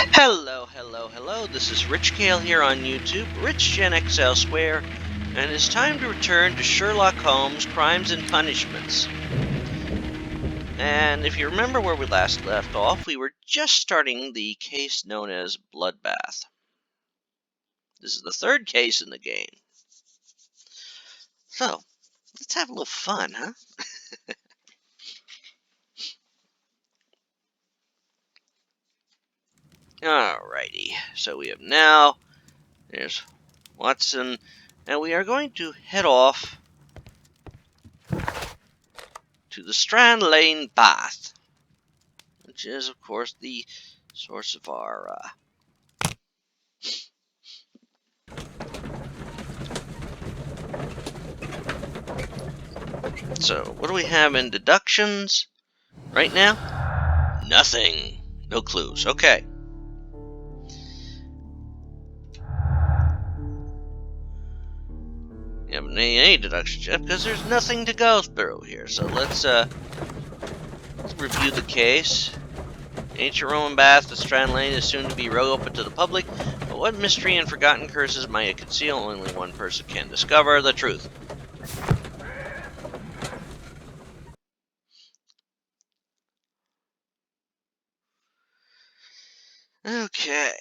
Hello, hello, hello. This is Rich Kale here on YouTube, Rich Gen X Elsewhere, and it's time to return to Sherlock Holmes' Crimes and Punishments. And if you remember where we last left off, we were just starting the case known as Bloodbath. This is the third case in the game. So, let's have a little fun, huh? Alrighty, so we have now, there's Watson, and we are going to head off to the Strand Lane Bath, which is, of course, the source of our, So, what do we have in deductions right now? Nothing. No clues. Okay. You haven't any deductions yet because there's nothing to go through here. So let's review the case. Ancient Roman bath at Strand Lane is soon to be open to the public, but what mystery and forgotten curses might it conceal? Only one person can discover the truth. Okay.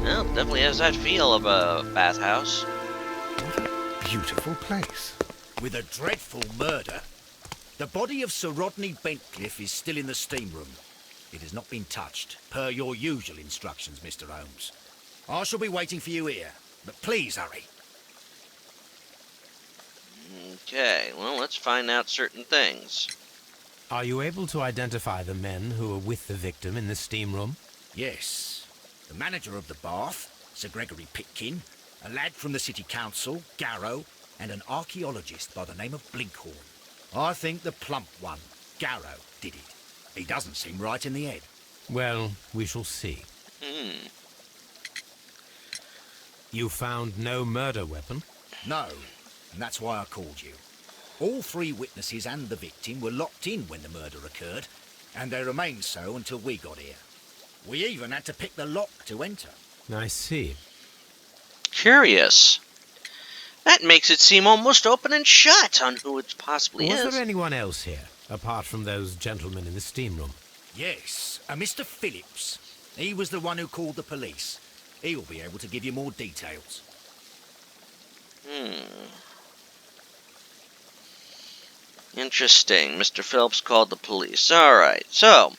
Well, definitely has that feel of a bathhouse. Beautiful place. With a dreadful murder. The body of Sir Rodney Bentcliffe is still in the steam room. It has not been touched, per your usual instructions, Mr. Holmes. I shall be waiting for you here, but please hurry. Okay, well, let's find out certain things. Are you able to identify the men who were with the victim in the steam room? Yes. The manager of the bath, Sir Gregory Pitkin, a lad from the city council, Garrow, and an archaeologist by the name of Blinkhorn. I think the plump one, Garrow, did it. He doesn't seem right in the head. Well, we shall see. Hmm. You found no murder weapon? No, and that's why I called you. All three witnesses and the victim were locked in when the murder occurred, and they remained so until we got here. We even had to pick the lock to enter. I see. Curious. That makes it seem almost open and shut on who it possibly is. Was there anyone else here, apart from those gentlemen in the steam room? Yes, a Mr. Phillips. He was the one who called the police. He'll be able to give you more details. Interesting. Mr. Phillips called the police. Alright, so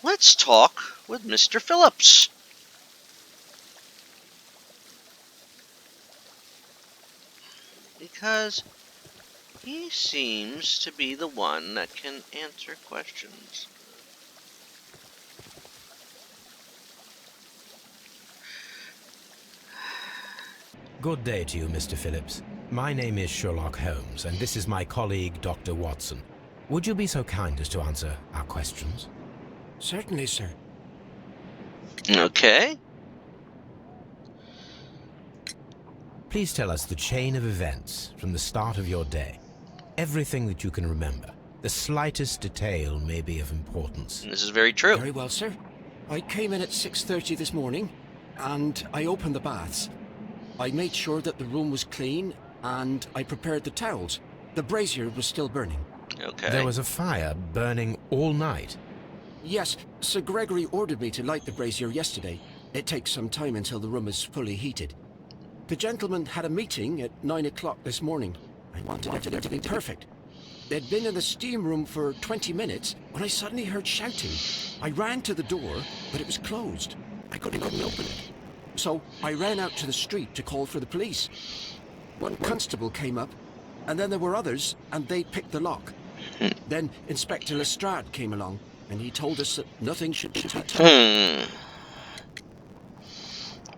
let's talk with Mr. Phillips. Because he seems to be the one that can answer questions. Good day to you, Mr. Phillips. My name is Sherlock Holmes, and this is my colleague, Dr. Watson. Would you be so kind as to answer our questions? Certainly, sir. Okay. Please tell us the chain of events from the start of your day. Everything that you can remember. The slightest detail may be of importance. This is very true. Very well, sir. I came in at 6:30 this morning, and I opened the baths. I made sure that the room was clean, and I prepared the towels. The brazier was still burning. Okay. There was a fire burning all night. Yes, Sir Gregory ordered me to light the brazier yesterday. It takes some time until the room is fully heated. The gentleman had a meeting at 9 o'clock this morning. I wanted it to be perfect. They'd been in the steam room for 20 minutes when I suddenly heard shouting. I ran to the door, but it was closed. I couldn't open it. So I ran out to the street to call for the police. One constable came up, and then there were others, and they picked the lock. Then Inspector Lestrade came along, and he told us that nothing should be touched.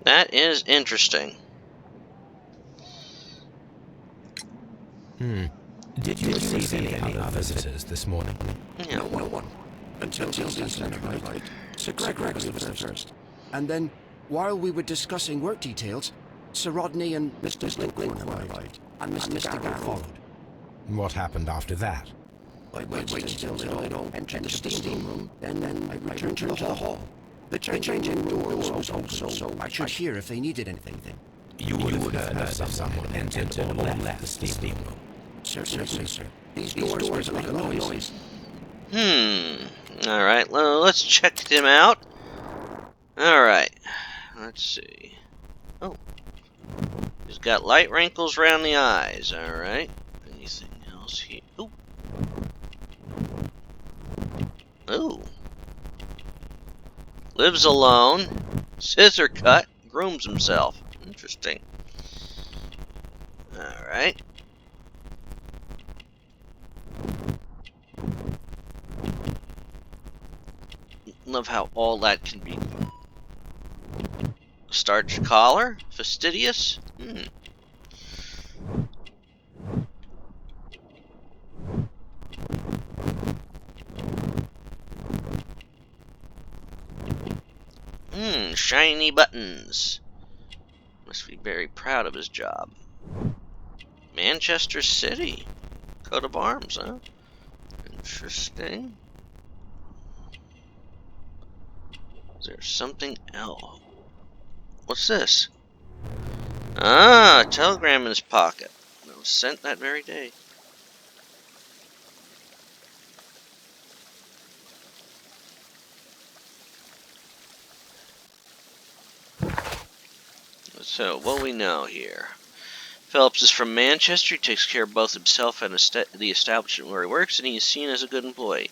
That is interesting. Did you receive any other visitors this morning? Yeah. No one. Until Susan arrived. Sir Gregory was the first. And then, while we were discussing work details, Sir Rodney and Mr. Blinkhorn arrived, and Mr. Garrow followed. And what happened after that? I waited till they all entered the steam room, then I returned to the hall. The changing door was also, so I should hear if they needed anything. You would have heard if someone entered or left the steam room. Certainly, sir. These doors make a lot of noise. Alright, well, let's check them out. Alright. Let's see. Oh. He's got light wrinkles around the eyes. Alright. Anything else here? Ooh. Ooh. Lives alone. Scissor cut. Grooms himself. Interesting. Alright. Love how all that can be. Starch collar? Fastidious? Shiny buttons. Must be very proud of his job. Manchester City. Coat of arms, huh? Interesting. Is there something else? What's this? Ah, a telegram in his pocket. That was sent that very day. So, what we know here. Phelps is from Manchester. He takes care of both himself and the establishment where he works, and he is seen as a good employee.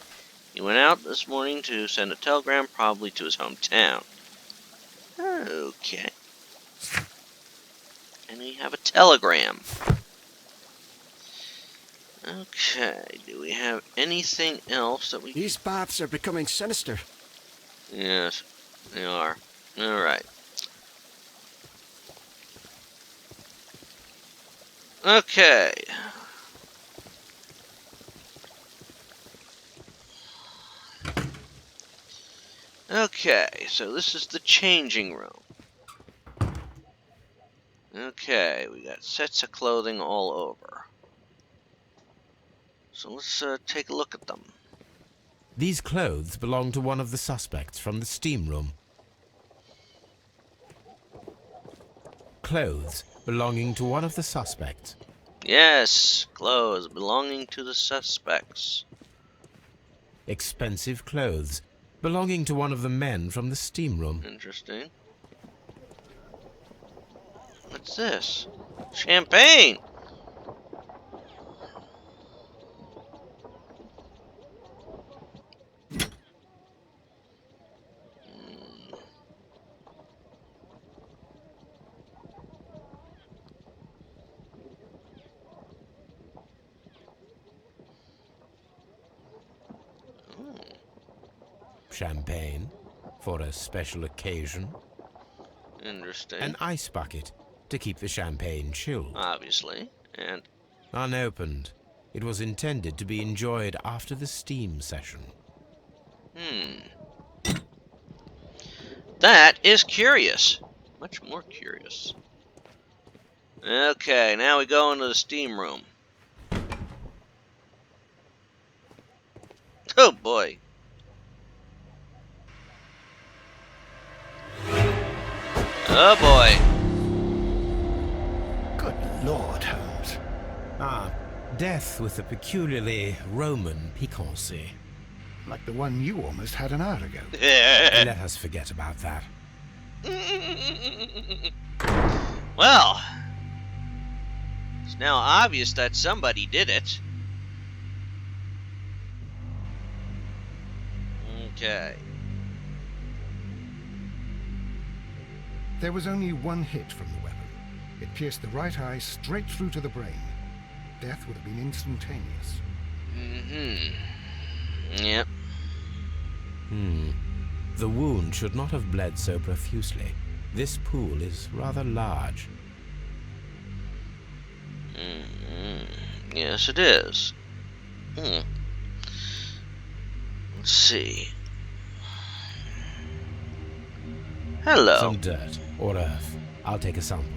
He went out this morning to send a telegram, probably to his hometown. Okay. And we have a telegram. Okay, do we have anything else that we... These baths are becoming sinister. Yes, they are. Alright. Okay. Okay, so this is the changing room. Okay, we got sets of clothing all over. So let's take a look at them. These clothes belong to one of the suspects from the steam room. Clothes belonging to one of the suspects. Yes, clothes belonging to the suspects. Expensive clothes belonging to one of the men from the steam room. Interesting. What's this? Champagne! Champagne for a special occasion. Interesting. An ice bucket to keep the champagne chilled. Obviously. And Unopened. It was intended to be enjoyed after the steam session. that is curious. Much more curious. Okay, now we go into the steam room. Oh boy. Oh boy. Good Lord, Holmes. Death with a peculiarly Roman piquancy. Like the one you almost had an hour ago. Let us forget about that. Well, it's now obvious that somebody did it. Okay. There was only one hit from the weapon. It pierced the right eye straight through to the brain. Death would have been instantaneous. Yep. The wound should not have bled so profusely. This pool is rather large. Yes, it is. Let's see. Hello. Some dirt or earth. I'll take a sample.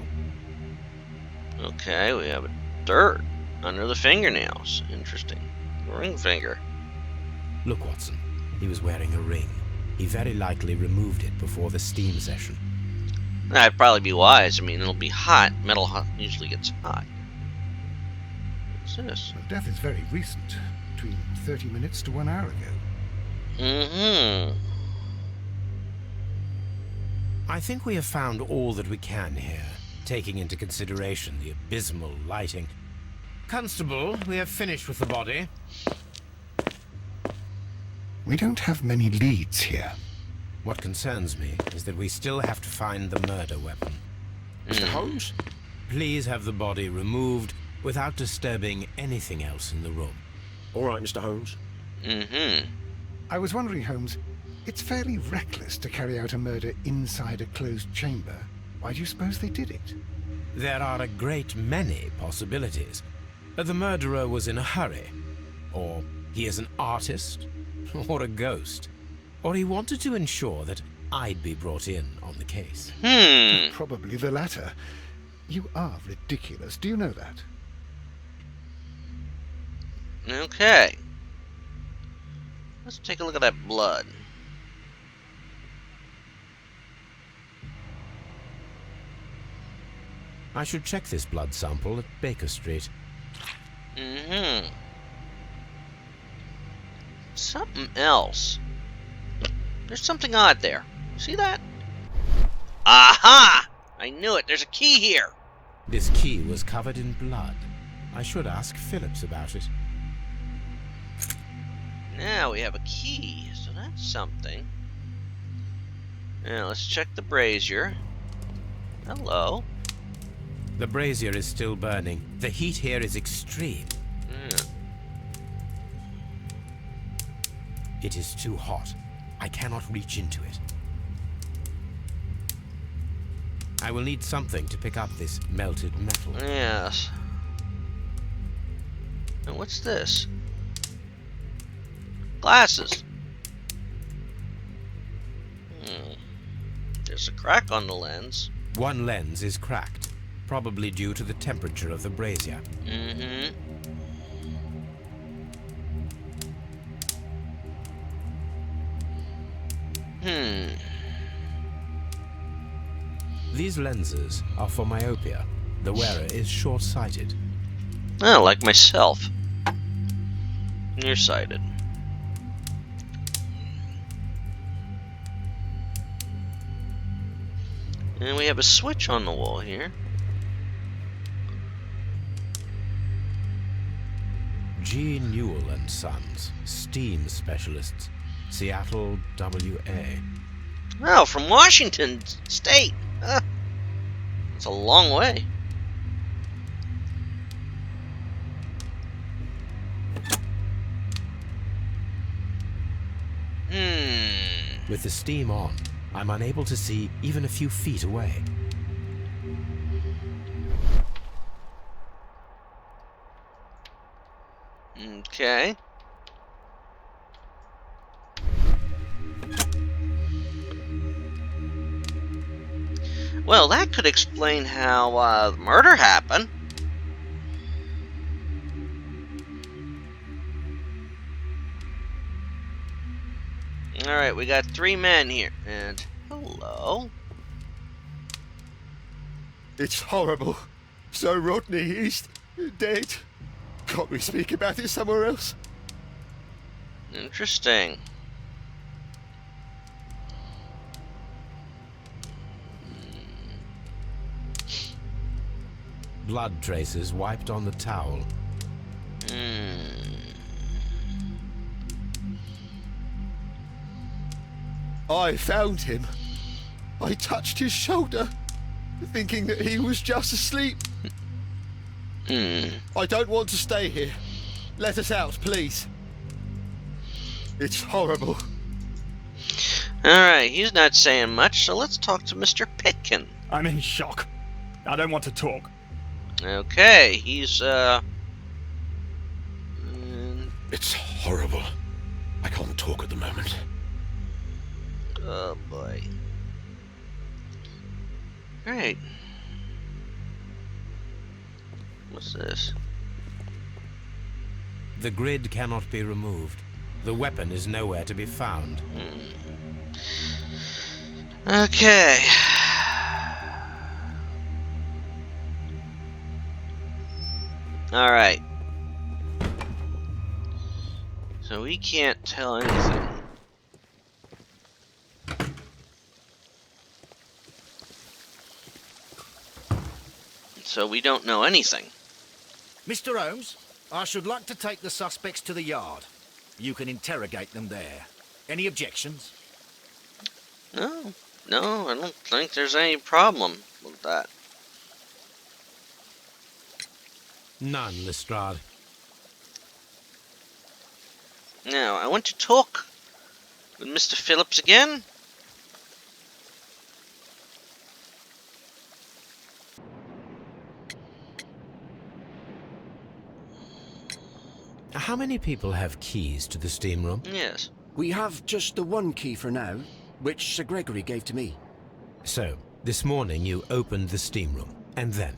Okay, we have dirt under the fingernails. Interesting. Ring finger. Look, Watson. He was wearing a ring. He very likely removed it before the steam session. That'd probably be wise. I mean, it'll be hot. Metal usually gets hot. What's this? The death is very recent, between 30 minutes to 1 hour ago. Mm-hmm. I think we have found all that we can here, taking into consideration the abysmal lighting. Constable, we have finished with the body. We don't have many leads here. What concerns me is that we still have to find the murder weapon. Mr. Holmes? Please have the body removed without disturbing anything else in the room. All right, Mr. Holmes. Mm-hmm. I was wondering, Holmes, it's fairly reckless to carry out a murder inside a closed chamber. Why do you suppose they did it? There are a great many possibilities. The murderer was in a hurry, or he is an artist, or a ghost, or he wanted to ensure that I'd be brought in on the case. Probably the latter. You are ridiculous. Do you know that? Okay. Let's take a look at that blood. I should check this blood sample at Baker Street. Mm-hmm. Something else. There's something odd there. See that? Aha! I knew it. There's a key here. This key was covered in blood. I should ask Phillips about it. Now we have a key, so that's something. Now let's check the brazier. Hello. The brazier is still burning. The heat here is extreme. It is too hot. I cannot reach into it. I will need something to pick up this melted metal. Yes. And what's this? Glasses. There's a crack on the lens. One lens is cracked, probably due to the temperature of the brazier. Mm-hmm. These lenses are for myopia. The wearer is short-sighted. Oh, like myself. Nearsighted. And we have a switch on the wall here. G. Newell and Sons, steam specialists, Seattle, WA. Oh, from Washington State. It's a long way. With the steam on, I'm unable to see even a few feet away. Okay. Well, that could explain how the murder happened. Alright, we got 3 men here. And hello. It's horrible. So Rodney, he's dead. Can't we speak about it somewhere else? Interesting. Blood traces wiped on the towel. I found him. I touched his shoulder, thinking that he was just asleep. I don't want to stay here. Let us out, please. It's horrible. Alright, he's not saying much, so let's talk to Mr. Pitkin. I'm in shock. I don't want to talk. Okay, he's, It's horrible. I can't talk at the moment. oh boy. Alright. What's this? The grid cannot be removed. The weapon is nowhere to be found. Okay. Alright. So we can't tell anything. So we don't know anything. Mr. Holmes, I should like to take the suspects to the yard. You can interrogate them there. Any objections? No, I don't think there's any problem with that. None, Lestrade. Now, I want to talk with Mr. Phillips again. How many people have keys to the steam room? Yes. We have just the one key for now, which Sir Gregory gave to me. So, this morning you opened the steam room, and then?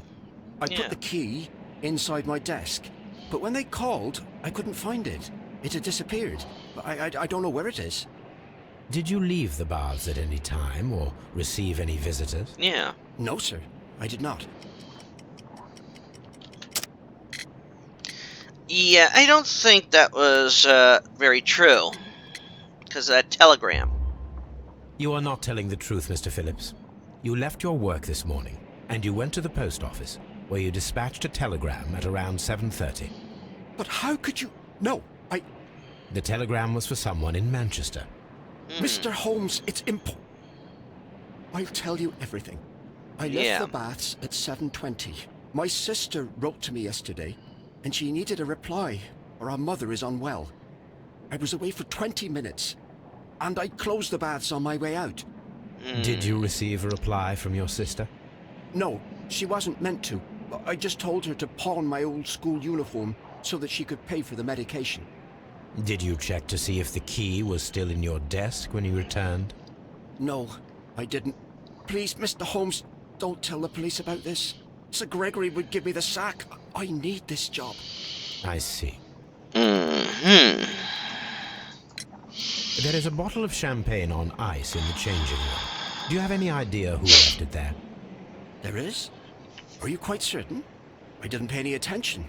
I Yeah. put the key inside my desk, but when they called, I couldn't find it. It had disappeared. I don't know where it is. Did you leave the baths at any time, or receive any visitors? Yeah. No, sir, I did not. Yeah, I don't think that was very true. Because of that telegram. You are not telling the truth, Mr. Phillips. You left your work this morning, and you went to the post office, where you dispatched a telegram at around 7:30. But how could you... No, The telegram was for someone in Manchester. Mr. Holmes, it's I'll tell you everything. I left Yeah. the baths at 7:20. My sister wrote to me yesterday, and she needed a reply, or our mother is unwell. I was away for 20 minutes, and I closed the baths on my way out. Did you receive a reply from your sister? No, she wasn't meant to. I just told her to pawn my old school uniform so that she could pay for the medication. Did you check to see if the key was still in your desk when you returned? No, I didn't. Please, Mr. Holmes, don't tell the police about this. Sir Gregory would give me the sack. I need this job. I see. Mm-hmm. There is a bottle of champagne on ice in the changing room. Do you have any idea who left it there? There is? Are you quite certain? I didn't pay any attention.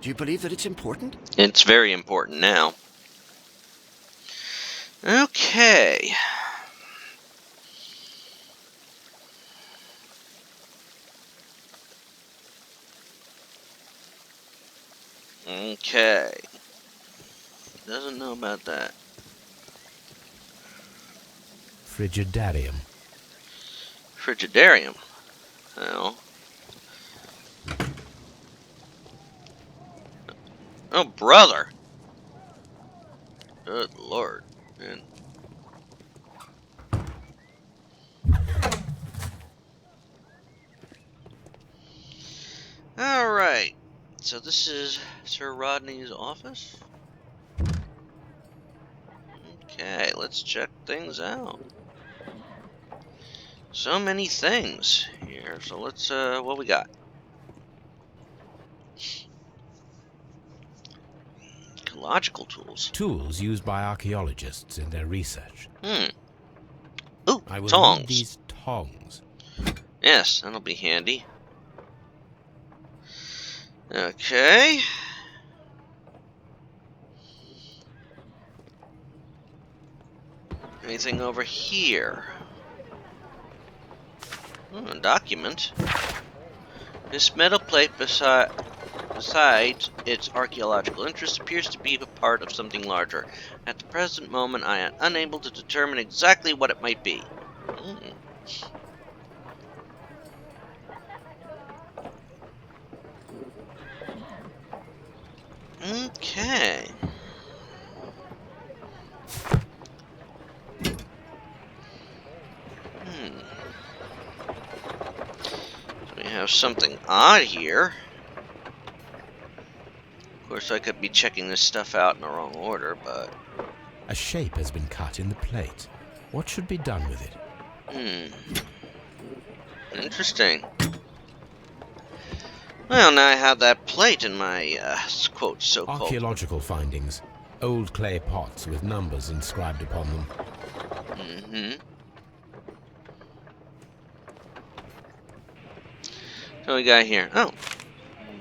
Do you believe that it's important? It's very important now. Okay. Okay. Doesn't know about that. Frigidarium. Frigidarium. Well. Oh, brother. Good lord. Man. Alright. So this is Sir Rodney's office. Okay, let's check things out. So many things here. So let's, what we got? Ecological tools. Tools used by archaeologists in their research. Ooh, I will tongs. need these tongs. Yes, that'll be handy. Okay. Anything over here? Oh, a document. This metal plate besides its archaeological interest appears to be a part of something larger. At the present moment, I am unable to determine exactly what it might be. Okay. So we have something odd here. Of course, I could be checking this stuff out in the wrong order, but... A shape has been cut in the plate. What should be done with it? Interesting. Well, now I have that plate in my, quote, so-called... Archaeological findings. Old clay pots with numbers inscribed upon them. Mm-hmm. So we got here. Oh.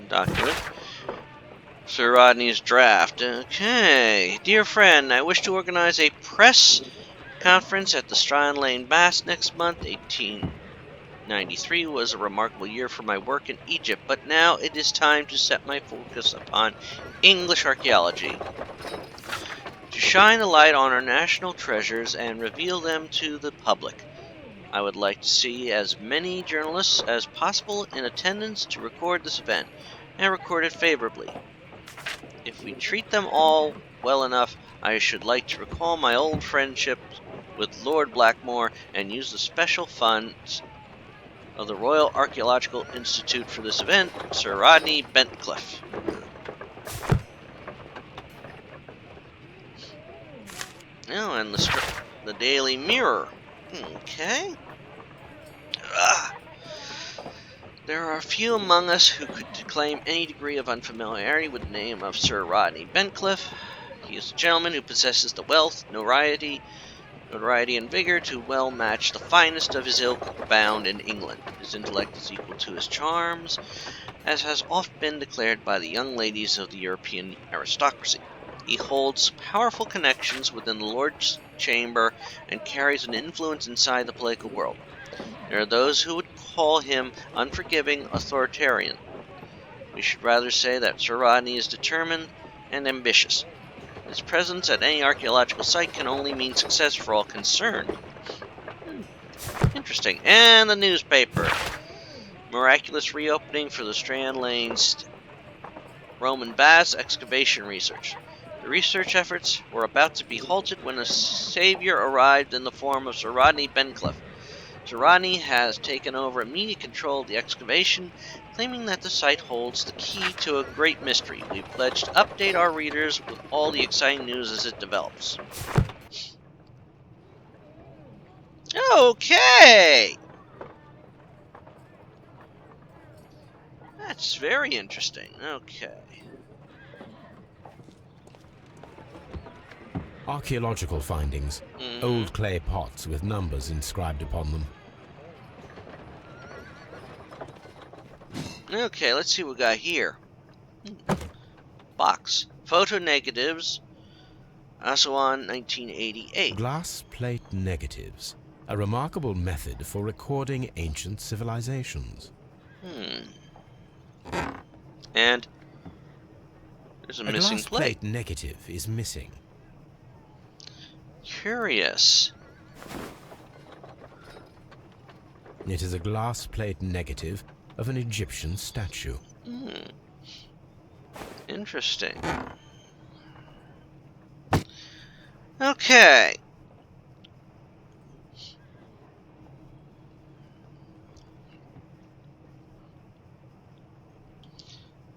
Document. Sir Rodney's draft. Okay. Dear friend, I wish to organize a press conference at the Strand Lane Baths next month. 1893 was a remarkable year for my work in Egypt, but now it is time to set my focus upon English archaeology. To shine a light on our national treasures and reveal them to the public. I would like to see as many journalists as possible in attendance to record this event, and record it favorably. If we treat them all well enough, I should like to recall my old friendship with Lord Blackmore and use the special funds of the Royal Archaeological Institute for this event, Sir Rodney Bentcliffe. Oh, and the Daily Mirror. Okay. There are few among us who could claim any degree of unfamiliarity with the name of Sir Rodney Bentcliffe. He is a gentleman who possesses the wealth, notoriety, and vigor to well match the finest of his ilk bound in England. His intellect is equal to his charms, as has oft been declared by the young ladies of the European aristocracy. He holds powerful connections within the Lord's Chamber and carries an influence inside the political world. There are those who would call him unforgiving, authoritarian. We should rather say that Sir Rodney is determined and ambitious. His presence at any archaeological site can only mean success for all concerned. Interesting. And the newspaper. Miraculous reopening for the Strand Lane Roman baths excavation research. The research efforts were about to be halted when a savior arrived in the form of Sir Rodney Bentcliffe. Sir Rodney has taken over immediate control of the excavation, claiming that the site holds the key to a great mystery. We pledge to update our readers with all the exciting news as it develops. Okay! That's very interesting. Okay. Archaeological findings. Old clay pots with numbers inscribed upon them. Okay, let's see what we got here. Box. Photo negatives. Aswan, 1988. Glass plate negatives. A remarkable method for recording ancient civilizations. And there's a missing glass plate. plate negative is missing. Curious. It is a glass plate negative of an Egyptian statue. Interesting. Okay.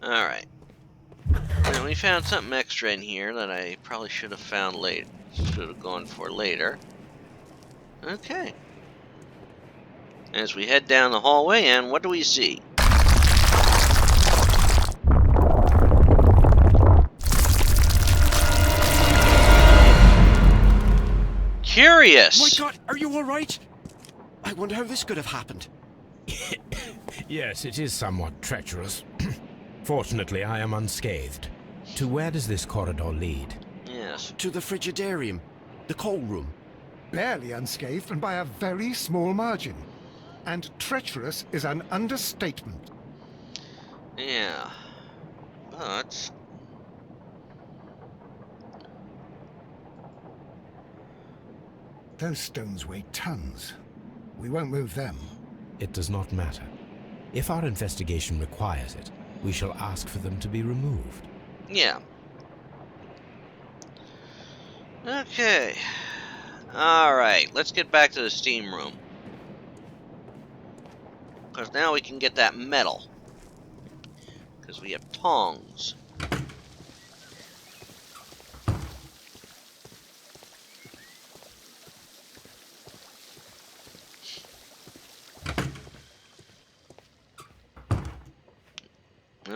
Alright. Now we found something extra in here that I probably should have found later. Should have gone for later. Okay. As we head down the hallway, and what do we see? Curious! My God, are you all right? I wonder how this could have happened. Yes, it is somewhat treacherous. Fortunately, I am unscathed. To where does this corridor lead? Yes. To the frigidarium, the coal room. Barely unscathed and by a very small margin. And treacherous is an understatement. Yeah. But those stones weigh tons. We won't move them. It does not matter. If our investigation requires it, we shall ask for them to be removed. yeah. Okay. Alright, let's get back to the steam room. Because now we can get that metal. Because we have tongs.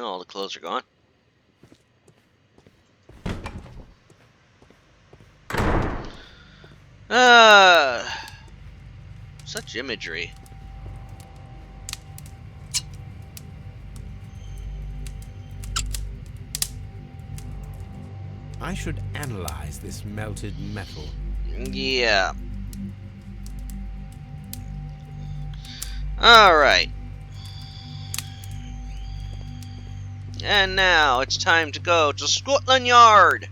Well, all the clothes are gone. Such imagery. I should analyze this melted metal. Yeah. Alright. And now it's time to go to Scotland Yard!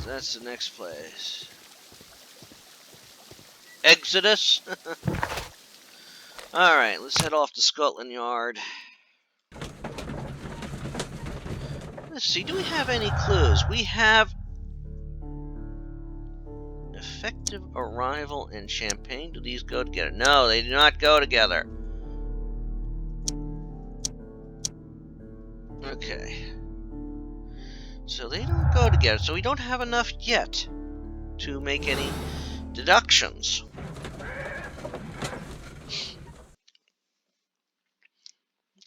That's the next place. Exodus? Alright, let's head off to Scotland Yard. Let's see, do we have any clues? We have effective arrival and champagne. Do these go together? No, they do not go together. Okay. So they don't go together, so we don't have enough yet to make any deductions.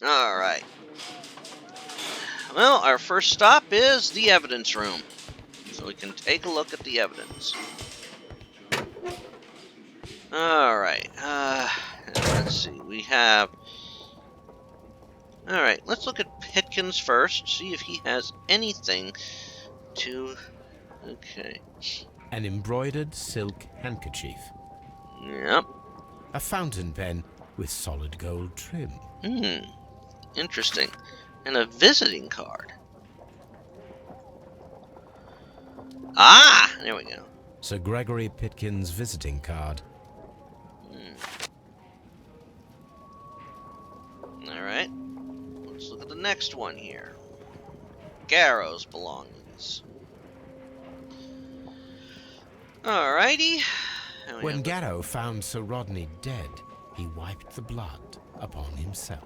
Alright. Well, our first stop is the evidence room. So we can take a look at the evidence. Alright. Let's see. We have... Alright, let's look at Pitkins first. See if he has anything to... Okay. An embroidered silk handkerchief. Yep. A fountain pen with solid gold trim. Interesting. And a visiting card. Ah! There we go. Sir Gregory Pitkin's visiting card. Alright. Let's look at the next one here. Garrow's belongings. Alrighty. When Garrow found Sir Rodney dead, he wiped the blood upon himself.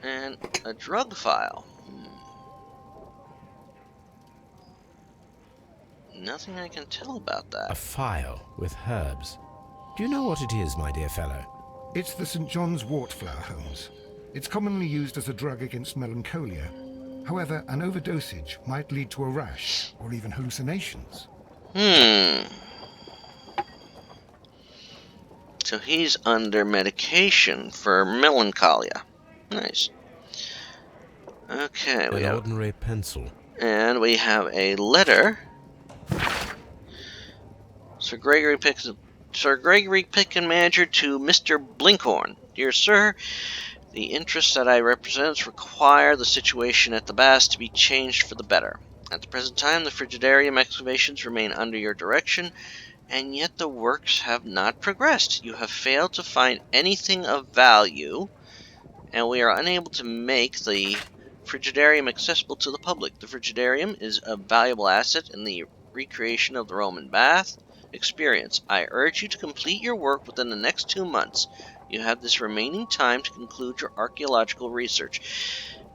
And a drug file. Nothing I can tell about A that. file with herbs. Do you know what it is, my dear fellow? It's the St. John's wort flower, Holmes. It's commonly used as a drug against melancholia. However, an overdosage might lead to a rash or even hallucinations. So he's under medication for melancholia. Nice. Okay, An ordinary pencil. and we have a letter. Sir Gregory Pitkin, manager to Mr. Blinkhorn. Dear Sir, the interests that I represent require the situation at the baths to be changed for the better. At the present time, the frigidarium excavations remain under your direction, and yet the works have not progressed. You have failed to find anything of value, and we are unable to make the frigidarium accessible to the public. The frigidarium is a valuable asset in the recreation of the Roman bath experience. I urge you to complete your work within the next 2 months. You have this remaining time to conclude your archaeological research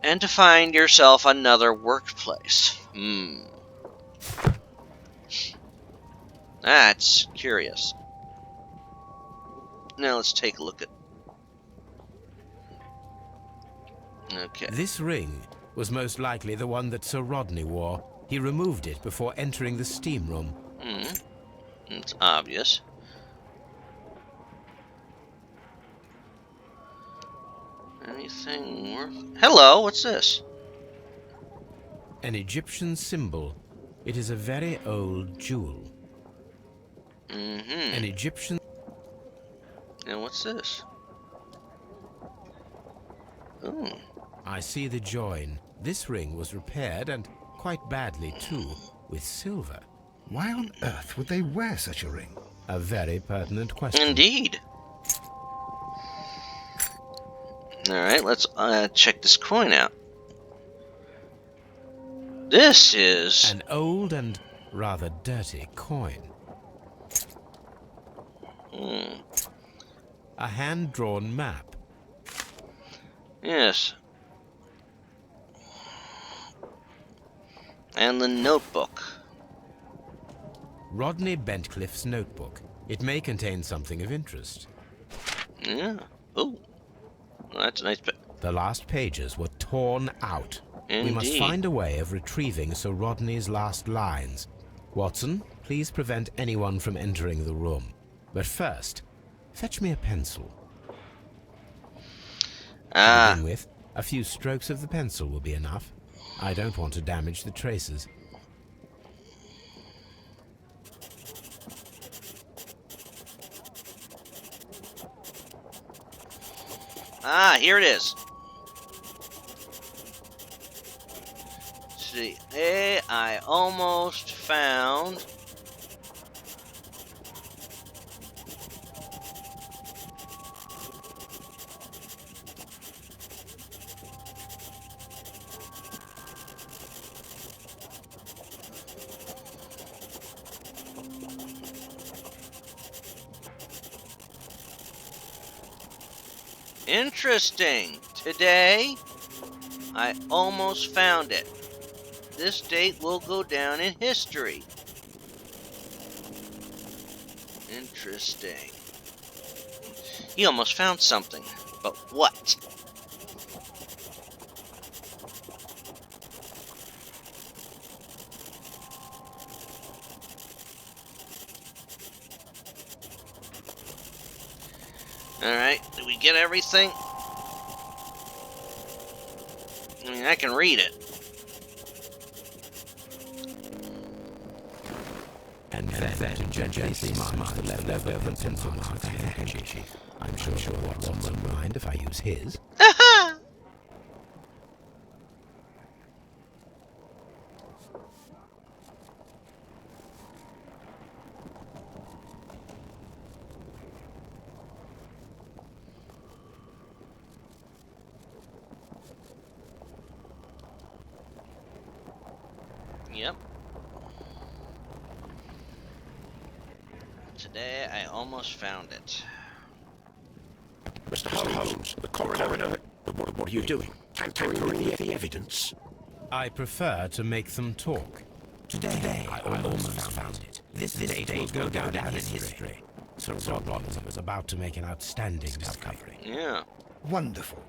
and to find yourself another workplace. That's curious. Now let's take a look at... Okay. This ring was most likely the one that Sir Rodney wore. He removed it before entering the steam room. It's obvious. Anything more? Hello, what's this? An Egyptian symbol. It is a very old jewel. An Egyptian... And what's this? Oh. I see the join. This ring was repaired, and quite badly too, with silver. Why on earth would they wear such a ring? A very pertinent question. Indeed. Alright, let's check this coin out. This is... An old and rather dirty coin. A hand-drawn map. Yes. And the notebook. Rodney Bentcliffe's notebook. It may contain something of interest. Yeah. Oh, well, that's a nice bit. The last pages were torn out. We must Indeed. find a way of retrieving Sir Rodney's last lines. Watson, please prevent anyone from entering the room. But first, fetch me a pencil. To begin with, a few strokes of the pencil will be enough. I don't want to damage the traces. Here it is. See, I almost found. Interesting. Today, I almost found it. This date will go down in history. Interesting. He almost found something. But what? Alright, did we get everything? I mean, I can read it. And then gently smile the leather of the pencil mark with a handkerchief. I'm sure Watson won't mind if I use his. Yep. Today I almost found it. Mr. Holmes, the coroner. What are you doing? Tampering the evidence. I prefer to make them talk. Today I almost found it. This date will go down in history. Sir Rodney was about to make an outstanding discovery. Yeah. Wonderful.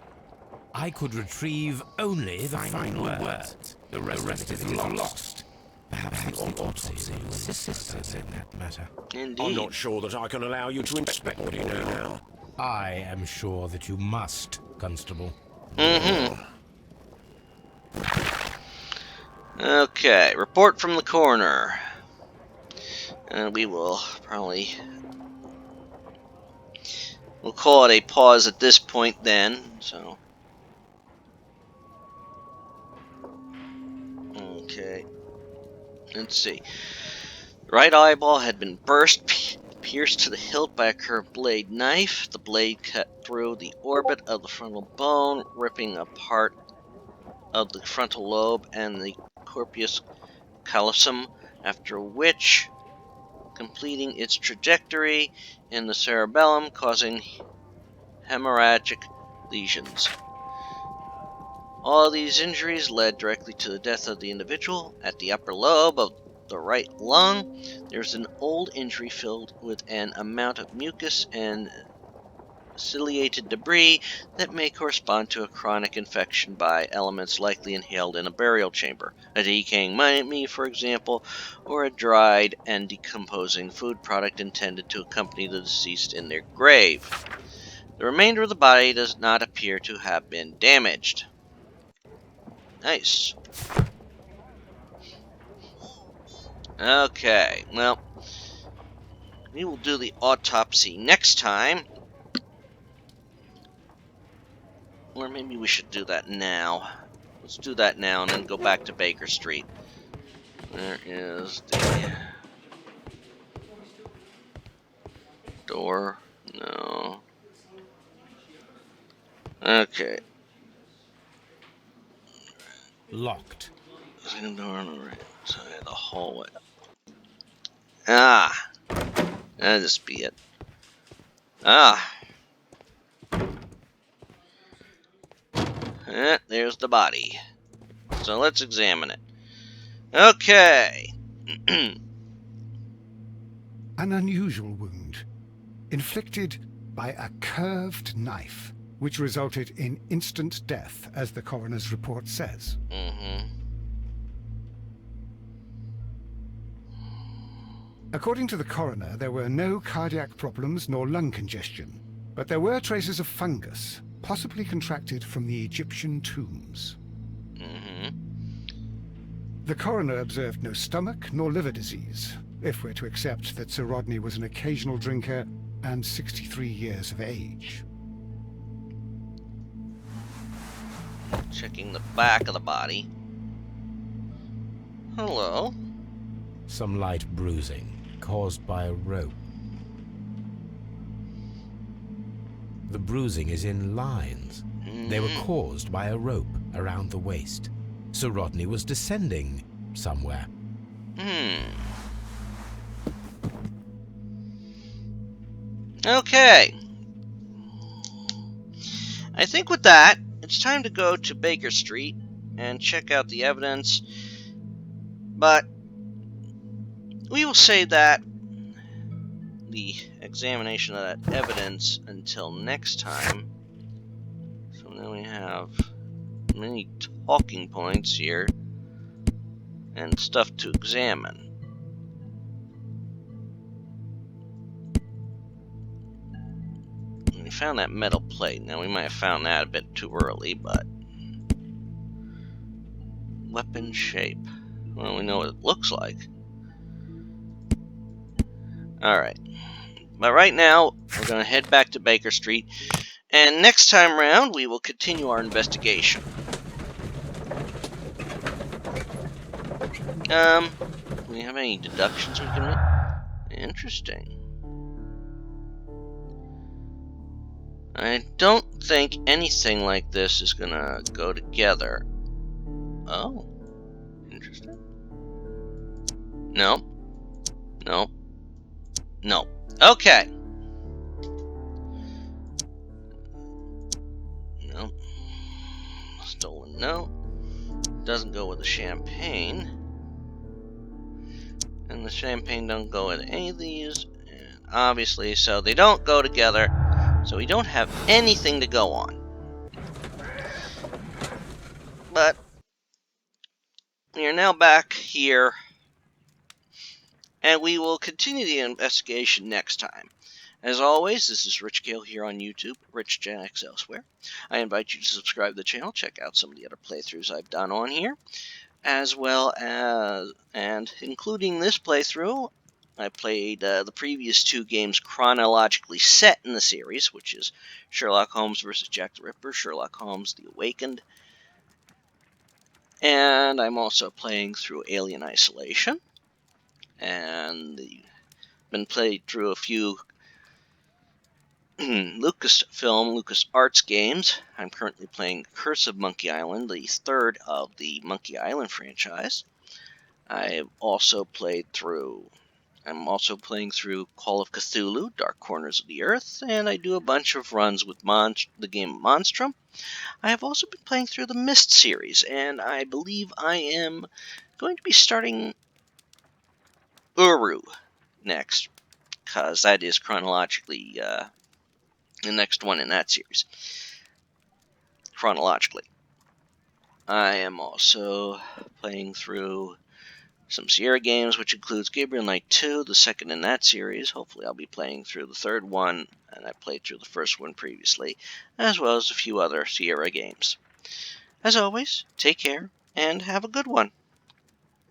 I could retrieve only the final words. The rest is lost. Perhaps the autopsy will assist us in that matter. Indeed. I'm not sure that I can allow you to inspect what you know now. I am sure that you must, Constable. Okay, report from the coroner. And we will probably... We'll call it a pause at this point then, so... Okay. Let's see. The right eyeball had been pierced to the hilt by a curved blade knife. The blade cut through the orbit of the frontal bone, ripping a part of the frontal lobe and the corpus callosum, after which completing its trajectory in the cerebellum, causing hemorrhagic lesions. All these injuries led directly to the death of the individual. At the upper lobe of the right lung, there's an old injury filled with an amount of mucus and ciliated debris that may correspond to a chronic infection by elements likely inhaled in a burial chamber, a decaying mummy, for example, or a dried and decomposing food product intended to accompany the deceased in their grave. The remainder of the body does not appear to have been damaged. Nice. Okay, well, we will do the autopsy next time. Or maybe we should do that now. Let's do that now and then go back to Baker Street. There is the door. No. Okay. Locked. Same door on the right side of the hallway. Ah. That'll just be it. Ah. There's the body. So let's examine it. Okay. An unusual wound, inflicted by a curved knife, which resulted in instant death, as the coroner's report says. According to the coroner, there were no cardiac problems nor lung congestion, but there were traces of fungus, possibly contracted from the Egyptian tombs. The coroner observed no stomach nor liver disease, if we're to accept that Sir Rodney was an occasional drinker and 63 years of age. Checking the back of the body. Hello. Some light bruising caused by a rope. The bruising is in lines. They were caused by a rope around the waist. Sir Rodney was descending somewhere. Okay. I think with that, it's time to go to Baker Street and check out the evidence. But we will save that, the examination of that evidence, until next time. So now we have many talking points here and stuff to examine. We found that metal plate. Now we might have found that a bit too early, but weapon shape. Well, we know what it looks like. Alright. But right now, we're going to head back to Baker Street. And next time round, we will continue our investigation. Do we have any deductions we can make? Interesting. I don't think anything like this is going to go together. Oh. Interesting. No. No. No. Okay. No. Stolen note. Doesn't go with the champagne. And the champagne don't go with any of these. And obviously, so they don't go together. So we don't have anything to go on. But we are now back here. And we will continue the investigation next time. As always, this is Rich Gale here on YouTube, Rich Jacks elsewhere. I invite you to subscribe to the channel, check out some of the other playthroughs I've done on here, as well as, and including this playthrough, I played the previous two games chronologically set in the series, which is Sherlock Holmes vs. Jack the Ripper, Sherlock Holmes The Awakened, and I'm also playing through Alien Isolation, and been played through a few LucasArts games. I'm currently playing Curse of Monkey Island, the third of the Monkey Island franchise. I'm also playing through Call of Cthulhu, Dark Corners of the Earth, and I do a bunch of runs with the game Monstrum. I have also been playing through the Myst series, and I believe I am going to be starting Uru next, because that is chronologically the next one in that series. Chronologically. I am also playing through some Sierra games, which includes Gabriel Knight 2, the second in that series. Hopefully I'll be playing through the third one, and I played through the first one previously, as well as a few other Sierra games. As always, take care, and have a good one.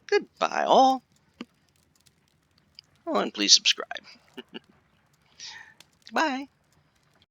Goodbye, all. Oh, and please subscribe. Bye.